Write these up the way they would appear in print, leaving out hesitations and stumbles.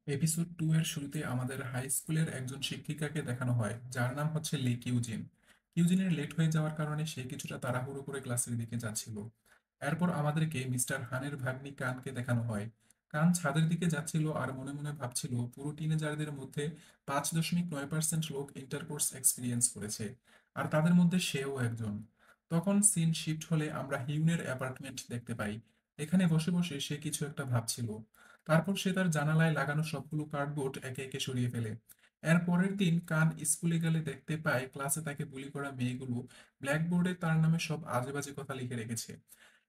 Episode 2 এর শুরুতে আমাদের হাই স্কুলের একজন শিক্ষিকাকে দেখানো হয় যার নাম হচ্ছে লি কিউজিন। কিউজিনের লেট হয়ে যাওয়ার কারণে সে কিছুটা তাড়াহুড়ো করে ক্লাসের দিকে যাচ্ছিল। এরপর আমাদেরকে মিস্টার হানের ভাগ্নি কানকে দেখানো হয়। কান ছাদের দিকে যাচ্ছিল আর মনে মনে ভাবছিল পুরো টিনেজারদের মধ্যে 5.9% লোক ইন্টারকোর্স এক্সপিরিয়েন্স করেছে, আর তাদের মধ্যে সেও একজন। তখন সিন শিফট হলে আমরা হিউনের অ্যাপার্টমেন্ট দেখতে পাই। এখানে বসে বসে সে কিছু একটা ভাবছিল। তারপর সে তার জানালায় লাগানো সবগুলো কার্ডবোর্ড একে একে সরিয়ে ফেলে। এর পরের দিন কান স্কুলে গেলে দেখতে পায় ক্লাসে তাকে বুলি করা মেয়েগুলো ব্ল্যাকবোর্ডে তার নামে সব আজেবাজে কথা লিখে রেখেছে,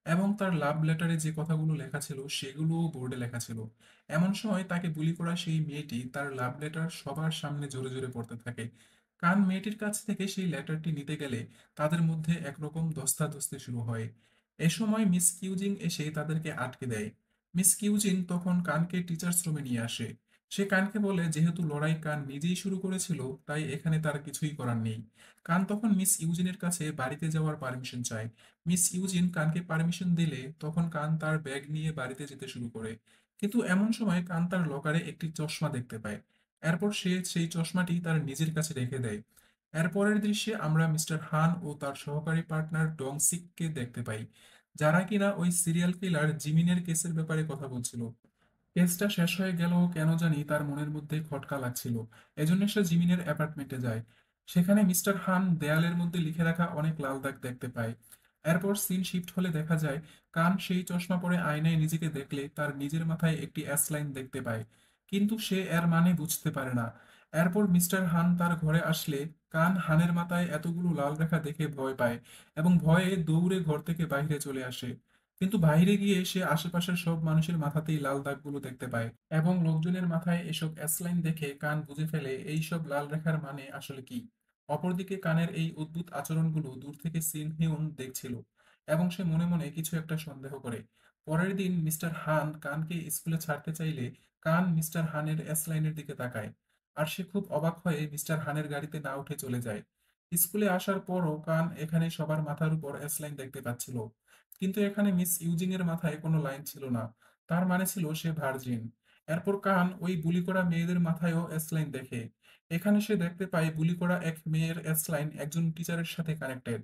এবং তার লাভ লেটারে যে কথাগুলো লেখা ছিল সেগুলোও বোর্ডে লেখা ছিল। এমন সময় তাকে বুলি করা সেই মেয়েটি তার লাভ লেটার সবার সামনে জোরে জোরে পড়তে থাকে। কান মেয়েটির কাছ থেকে সেই লেটারটি নিতে গেলে তাদের মধ্যে একরকম ধস্তাধস্তি শুরু হয়। এ সময় মিস কিউজিং এসে তাদেরকে আটকে দেয়। মিস কিউজিন তখন কানকে টিচার্স রুমে নিয়ে আসে। সে কানকে বলে যেহেতু লড়াই কান নিজেই শুরু করেছিল তাই এখানে তার কিছুই করার নেই। কান তখন মিস ইউজিনের কাছে বাড়িতে যাওয়ার পারমিশন চায়। মিস ইউজিন কানকে পারমিশন দিলে তখন কান তার ব্যাগ নিয়ে বাড়িতে যেতে শুরু করে। কিন্তু এমন সময় কান তার লকারে একটি চশমা দেখতে পায়। এরপর সে সেই চশমাটি তার নিজের কাছে রেখে দেয়। এরপরের দৃশ্যে আমরা মিস্টার হান ও তার সহকারী পার্টনার ডংসিককে দেখতে পাই, যারা কিনা ওই সিরিয়াল কিলার জিমিনের কেসের ব্যাপারে কথা বলছিল। কেসটা শেষ হয়ে গেল কেন জানি তার মনের মধ্যে খটকা লাগছিল। এজন্য সে জিমিনের অ্যাপার্টমেন্টে যায়। সেখানে মিস্টার হান দেয়ালের মধ্যে লিখে রাখা অনেক লাল দাগ দেখতে পায়। এরপর সিন শিফট হলে দেখা যায় কান সেই চশমা পরে আয়নায় নিজেকে দেখলে তার নিজের মাথায় একটি অ্যাস লাইন দেখতে পায়, কিন্তু সে এর মানে বুঝতে পারে না। এরপর মিস্টার হান তার ঘরে আসলে কান হানের মাথায় এতগুলো লাল রেখা দেখে ভয় পায় এবং ভয়ে দৌড়ে ঘর থেকে বাইরে চলে আসে। কিন্তু বাইরে গিয়ে সে আশেপাশের সব মানুষের মাথাতেই লাল দাগগুলো দেখতে পায় এবং লোকজনের মাথায় এসব অ্যাসলাইন দেখে কান বুঝে ফেলে এই সব লাল রেখার মানে আসলে কি। অপরদিকে কানের এই অদ্ভুত আচরণগুলো দূর থেকে সিন হিউন দেখছিল এবং সে মনে মনে কিছু একটা সন্দেহ করে। পরের দিন মিস্টার হান কানকে স্কুলে ছাড়তে চাইলে কান মিস্টার হানের অ্যাসলাইনের দিকে তাকায়, আর সে খুব অবাক হয়ে মিস্টার হানের গাড়িতে না উঠে চলে যায়। স্কুলে আসার পরও কান এখানে সবার মাথার উপর অ্যাসলাইন দেখতে পাচ্ছিল, কিন্তু এখানে মিস ইউজিং এর মাথায় কোনো লাইন ছিল না। তার মানে ছিল সে ভার্জিন। এরপর কান ওই বুলি করা মেয়েদের মাথায়ও এস লাইন দেখে। এখানে সে দেখতে পায় বুলি করা এক মেয়ের এস লাইন একজন টিচারের সাথে কানেক্টেড।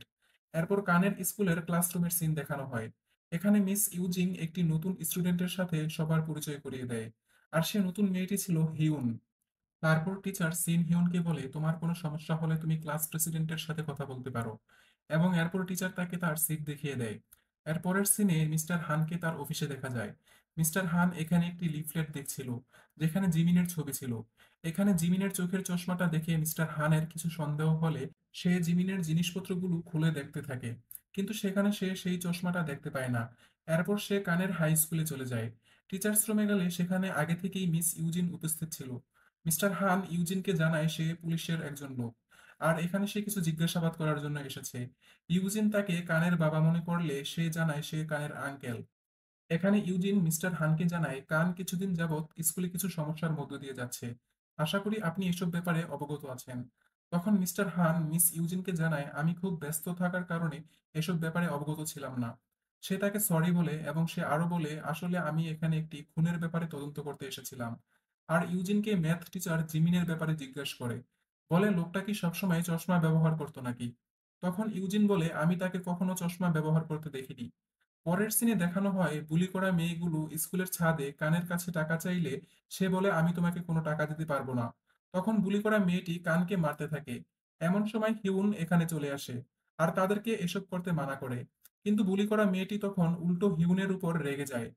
এরপর কানের স্কুলের ক্লাসরুমের সিন দেখানো হয়। এখানে মিস ইউজিং একটি নতুন স্টুডেন্টের সাথে সবার পরিচয় করিয়ে দেয়, আর সে নতুন মেয়েটি ছিল হিউন। তারপর টিচার সিন হিউনকে বলে তোমার কোনো সমস্যা হলে তুমি ক্লাস প্রেসিডেন্টের সাথে কথা বলতে পারো, এবং এরপর টিচার তাকে তার সিট দেখিয়ে দেয়। এরপরের সিনে মিস্টার হানকে তার অফিসে দেখা যায়। মিস্টার হান এখানে একটি লিফলেট দেখছিল যেখানে জিমিনের ছবি ছিল। এখানে জিমিনের চোখের চশমাটা দেখে মিস্টার হানের কিছু সন্দেহ হলে সে জিমিনের জিনিসপত্রগুলো খুলে দেখতে থাকে, কিন্তু সেখানে সে সেই চশমাটা দেখতে পায় না। এরপর সে কানের হাই স্কুলে চলে যায়। টিচার্স রুমে গেলে সেখানে আগে থেকেই মিস ইউজিন উপস্থিত ছিল। মিস্টার হান ইউজিনকে জানায় সে পুলিশের একজন লোক, আর এখানে সে কিছু জিজ্ঞাসাবাদ করার জন্য এসেছে। ইউজিন তাকে কানের বাবা মনে করলে সে জানায় সে কানের আঙ্কেল। এখানে ইউজিন মিস্টার হানকে জানায় কান কিছুদিন যাবৎ স্কুলে কিছু সমস্যার মধ্য দিয়ে যাচ্ছে। আশা করি আপনি এসব ব্যাপারে অবগত আছেন। তখন মিস্টার হান মিস ইউজিনকে জানায় আমি খুব ব্যস্ত থাকার কারণে এসব ব্যাপারে অবগত ছিলাম না। সে তাকে সরি বলে এবং সে আরো বলে আসলে আমি এখানে একটি খুনের ব্যাপারে তদন্ত করতে এসেছিলাম। আর ইউজিনকে ম্যাথ টিচার জিমিনের ব্যাপারে জিজ্ঞাসা করে, বলে লোকটা কি সবসময় চশমা ব্যবহার করতো নাকি। তখন ইউজিন বলে আমি তাকে কখনো চশমা ব্যবহার করতে দেখিনি। পরের সিনে দেখানো হয় বুলি করা মেয়েগুলো স্কুলের ছাদে কানের কাছে টাকা চাইলে সে বলে আমি তোমাকে কোনো টাকা দিতে পারবো না। তখন বুলি করা মেয়েটি কানকে মারতে থাকে। এমন সময় হিউন এখানে চলে আসে আর তাদেরকে এসব করতে মানা করে। কিন্তু বুলি করা মেয়েটি তখন উল্টো হিউনের উপর রেগে যায়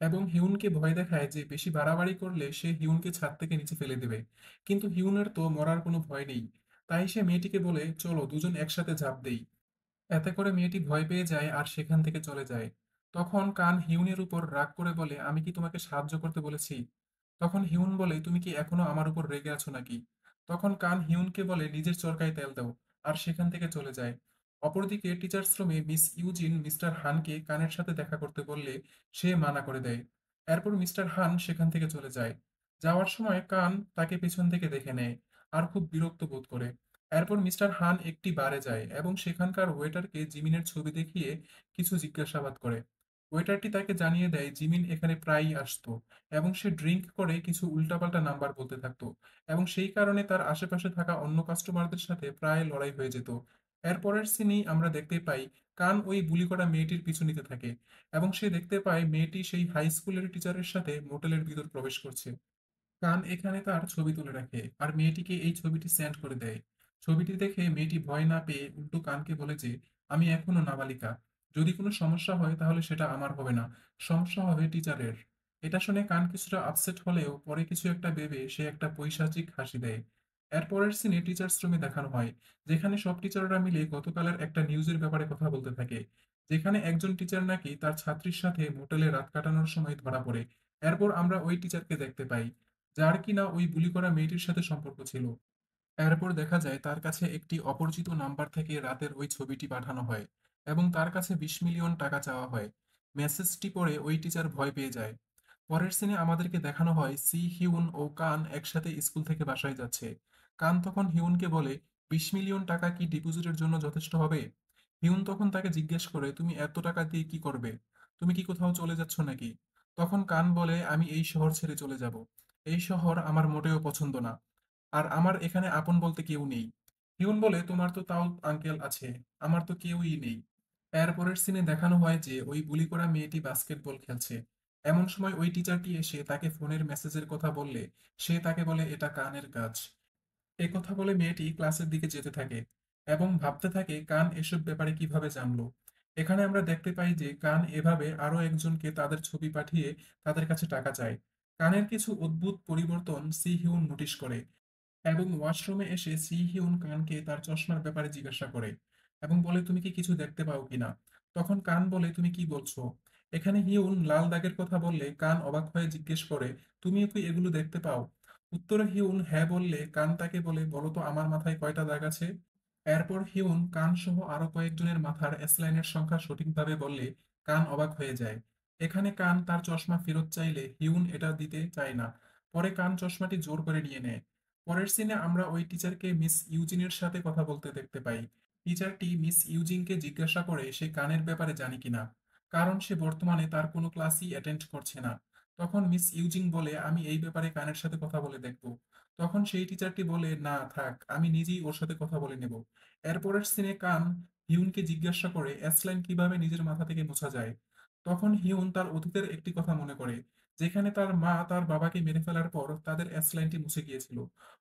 এবং হিউনকে ভয় দেখায় যে বেশি বাড়াবাড়ি করলে সে হিউনকে ছাদ থেকে নিচে ফেলে দেবে। কিন্তু হিউনের তো মরার কোনো ভয় নেই, তাই সে মেয়েটিকে বলে চলো দুজন একসাথে ঝাঁপ দেই। এতে করে মেয়েটি ভয় পেয়ে যায় আর সেখান থেকে চলে যায়। তখন কান হিউনের উপর রাগ করে বলে আমি কি তোমাকে সাহায্য করতে বলেছি। তখন হিউন বলে তুমি কি এখনো আমার উপর রেগে আছো নাকি। তখন কান হিউনকে বলে নিজের চরকায় তেল দাও, আর সেখান থেকে চলে যায়। অপরদিকে টিচার্স রুমে মিস ইউজিন মিস্টার হানকে কানের সাথে দেখা করতে বললে সে মানা করে দেয়। এরপর মিস্টার হান সেখান থেকে চলে যায়। যাওয়ার সময় কান তাকে পেছন থেকে দেখে নেয় আর খুব বিরক্ত বোধ করে। এরপর মিস্টার হান একটি বারে যায় এবং সেখানকার ওয়েটারকে জিমিনের ছবি দেখিয়ে কিছু জিজ্ঞাসাবাদ করে। ওয়েটারটি তাকে জানিয়ে দেয় জিমিন এখানে প্রায়ই আসতো এবং সে ড্রিঙ্ক করে কিছু উল্টাপাল্টা নাম্বার বলতে থাকতো এবং সেই কারণে তার আশেপাশে থাকা অন্য কাস্টমারদের সাথে প্রায় লড়াই হয়ে যেত। এরপরের সিনেই আমরা দেখতে পাই কান ওই বুলি করা মেয়েটির পিছু নিতে থাকে এবং সে দেখতে পায় মেয়েটি সেই হাই স্কুলের টিচারের সাথে মোটেলের ভিতর প্রবেশ করছে। কান এখানে তার ছবি তুলে রাখে আর মেয়েটিকে এই ছবিটি সেন্ড করে দেয়। ছবিটি দেখে মেয়েটি ভয় না পেয়ে উল্টো কানকে বলে যে আমি এখনো নাবালিকা, যদি কোনো সমস্যা হয় তাহলে সেটা আমার হবে না, সমস্যা হবে টিচারের। এটা শুনে কান কিছুটা আপসেট হলেও পরে কিছু একটা ভেবে সে একটা পৈশাচিক হাসি দেয়। এরপরের সিনে টিচার্স রুমে দেখানো হয় যেখানে সব টিচাররা মিলে গতকালের একটা নিউজের ব্যাপারে কথা বলতে থাকে, যেখানে একজন টিচার নাকি তার ছাত্রীর সাথে মোটেলে রাত কাটানোর সময় ধরা পড়ে। এরপর আমরা ওই টিচারকে দেখতে পাই যার কিনা ওই বুলি করা মেয়েটির সাথে সম্পর্ক ছিল। এরপর দেখা যায় তার কাছে একটি অপরিচিত নাম্বার থেকে রাতের ওই ছবিটি পাঠানো হয় এবং তার কাছে 20 মিলিয়ন টাকা চাওয়া হয়। মেসেজটি পড়ে ওই টিচার ভয় পেয়ে যায়। পরের সিনে আমাদেরকে দেখানো হয় সি হিউন ও কান একসাথে স্কুল থেকে বাসায় যাচ্ছে। কান তখন হিউনকে বলে 20 মিলিয়ন টাকা কি ডিপোজিটের জন্য যথেষ্ট হবে? হিউন তখন তাকে জিজ্ঞেস করে তুমি এত টাকা দিয়ে কি করবে? তুমি কি কোথাও চলে যাচ্ছ নাকি? তখন কান বলে আমি এই শহর ছেড়ে চলে যাব। এই শহর আমার মোটেও পছন্দ না। আর আমার এখানে আপন বলতে কেউ নেই। হিউন বলে তোমার তো তাও আঙ্কেল আছে, আমার তো কেউই নেই। এরপরের সিনে দেখানো হয় যে ওই বুলি করা মেয়েটি বাস্কেটবল খেলছে। এমন সময় ওই টিচারটি এসে তাকে ফোনের মেসেজের কথা বললে সে তাকে বলে এটা কানের কাজ। এ কথা বলে মেয়েটি ক্লাসের দিকে যেতে থাকে এবং ভাবতে থাকে কান এসব ব্যাপারে কিভাবে জানলো। এখানে আমরা দেখতে পাই যে কান এভাবে আরো একজনকে তাদের ছবি পাঠিয়ে তাদের কাছে টাকা চায়। কানের কিছু অদ্ভুত পরিবর্তন সি হিউন নোটিশ করে এবং ওয়াশরুমে এসে সি হিউন কানকে তার চশমার ব্যাপারে জিজ্ঞাসা করে এবং বলে তুমি কি কিছু দেখতে পাও কিনা। তখন কান বলে তুমি কি বলছো। এখানে হিউন লাল দাগের কথা বললে কান অবাক হয়ে জিজ্ঞেস করে তুমিও কি এগুলো দেখতে পাও। উত্তরে হিউন হ্যাঁ বললে কান তাকে বলে বলো তো আমার মাথায় কয়টা দাগ আছে। এরপর হিউন কান সহ আরো কয়েকজনের মাথার এসলাইনের সংখ্যা সঠিকভাবে বললে কান অবাক হয়ে যায়। এখানে কান তার চশমা ফেরত চাইলে হিউন এটা দিতে চায় না। পরে কান চশমাটি জোর করে নিয়ে নেয়। পরের সিনে আমরা ওই টিচারকে মিস ইউজিনের সাথে কথা বলতে দেখতে পাই। টিচারটি মিস ইউজিনকে জিজ্ঞাসা করে সে কানের ব্যাপারে জানে কিনা, কারণ সে বর্তমানে তার কোনো ক্লাসই অ্যাটেন্ড করছে না। তখন মিস ইউজিন বলে আমি এই ব্যাপারে কানের সাথে কথা বলে দেখব। তখন সেই টিচারটি বলে না থাক, আমি নিজেই ওর সাথে কথা বলে নেব। এরপরের সিনে কান হিউনকে জিজ্ঞাসা করে অ্যাসলাইন কিভাবে নিজের মাথা থেকে মোছা যায়। তখন হিউন তার অতীতের একটি কথা মনে করে যেখানে তার মা তার বাবাকে মেরে ফেলার পর তাদের অ্যাসলাইনটি মুছে গিয়েছিল,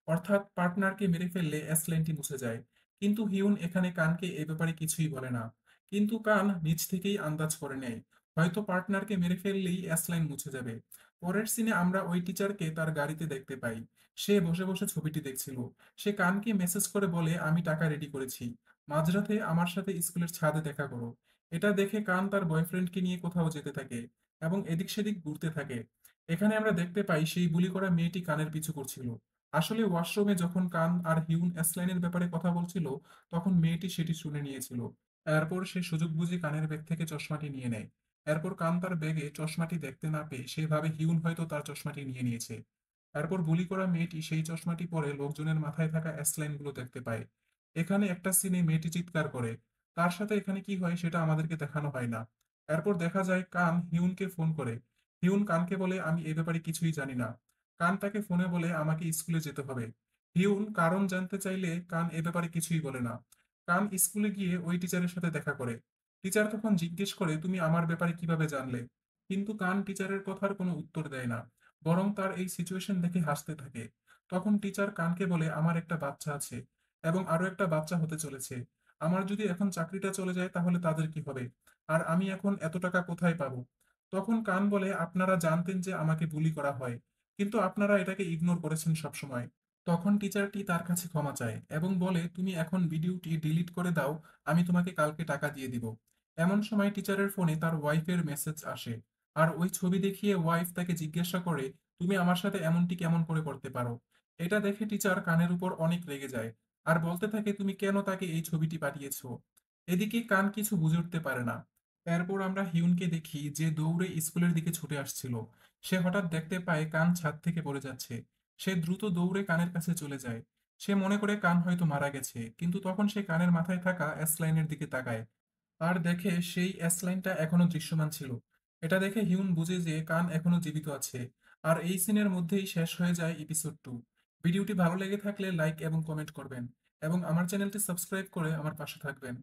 অর্থাৎ পার্টনারকে মেরে ফেললে অ্যাশ লাইনটি মুছে যায়। কিন্তু হিউন এখানে কানকে এ ব্যাপারে কিছুই বলে না। কিন্তু কান নিজ থেকেই আন্দাজ করে নেয় হয়তো পার্টনারকে মেরে ফেললেই অ্যাশ লাইন মুছে যাবে। পরের সিনে আমরা ওই টিচারকে তার গাড়িতে দেখতে পাই। সে বসে বসে ছবিটি দেখছিল। সে কানকে মেসেজ করে বলে আমি টাকা রেডি করেছি, মাঝরাতে আমার সাথে স্কুলের ছাদে দেখা করো। এটা দেখে কান তার বয়ফ্রেন্ডকে নিয়ে কোথাও যেতে থাকে এবং এদিক সেদিক ঘুরতে থাকে। এখানে আমরা দেখতে পাই সেই বুলি করা মেয়েটি কানের পিছু করছিল। আসলে ওয়াশরুমে যখন কান আর হিউন অ্যাসলাইনের ব্যাপারে কথা বলছিল তখন মেয়েটি সেটি শুনে নিয়েছিল। এরপর সে সুযোগ বুঝে কানের ব্যাগ থেকে চশমাটি নিয়ে নেয়। এরপর কান তার ব্যাগে চশমাটি দেখতে না পেয়ে সে ভাবে হিউন হয়তো তার চশমাটি নিয়ে নিয়েছে। এরপর বুলি করা মেয়েটি সেই চশমাটি পরে লোকজনের মাথায় থাকা অ্যাসলাইন গুলো দেখতে পায়। এখানে একটা সিনে মেয়েটি চিৎকার করে। তার সাথে এখানে কি হয় সেটা আমাদেরকে দেখানো হয় না। এরপর দেখা যায় কান হিউনকে ফোন করে। হিউন কানকে বলে আমি এ ব্যাপারে কিছুই জানি না। কান তাকে ফোনে বলে আমাকে স্কুলে যেতে হবে। হিউন কারণ জানতে চাইলে কান এ ব্যাপারে কিছুই বলে না। কান স্কুলে গিয়ে ওই টিচারের সাথে দেখা করে। টিচার তখন জিজ্ঞেস করে তুমি আমার ব্যাপারে কিভাবে জানলে। কিন্তু কান টিচারের কথার কোনো উত্তর দেয় না, বরং তার এই সিচুয়েশন দেখে হাসতে থাকে। তখন টিচার কানকে বলে আমার একটা বাচ্চা আছে এবং আরো একটা বাচ্চা হতে চলেছে। আমার যদি এখন চাকরিটা চলে যায় তাহলে তাদের কি হবে, আর আমি এখন এত টাকা কোথায় পাবো। তখন কান বলে আপনারা জানতেন যে আমাকে বুলি করা হয়, কিন্তু আপনারা এটাকে ইগনোর করেছেন সবসময়। তখন টিচারটি তার কাছে ক্ষমা চায় এবং বলে তুমি এখন ভিডিওটি ডিলিট করে দাও, আমি তোমাকে কালকে টাকা দিয়ে দিব। এমন সময় টিচারের ফোনে তার ওয়াইফের মেসেজ আসে আর ওই ছবি দেখিয়ে ওয়াইফ তাকে জিজ্ঞাসা করে তুমি আমার সাথে এমনটি কেমন করে করতে পারো। এটা দেখে টিচার কানের উপর অনেক রেগে যায় আর বলতে থাকে তুমি কেন তাকে এই ছবিটি পাঠিয়েছো। এদিকে কান কিছু বুঝে উঠতে পারে না। এরপর আমরা হিউনকে দেখি যে দৌড়ে স্কুলের দিকে ছুটে আসছিল। সে হঠাৎ দেখতে পায় কান ছাদ থেকে পড়ে যাচ্ছে। সে দ্রুত দৌড়ে কানের কাছে চলে যায়। সে মনে করে কান হয়তো মারা গেছে, কিন্তু তখন সে কানের মাথায় থাকা অ্যাশ লাইনের দিকে তাকায় আর দেখে সেই অ্যাশ লাইনটা এখনো দৃশ্যমান ছিল। এটা দেখে হিউন বুঝে যে কান এখনো জীবিত আছে, আর এই সিনের মধ্যেই শেষ হয়ে যায় এপিসোড 2। ভিডিওটি ভালো লেগে থাকলে লাইক এবং কমেন্ট করবেন, এবং আমার চ্যানেলটি সাবস্ক্রাইব করে আমার পাশে থাকবেন।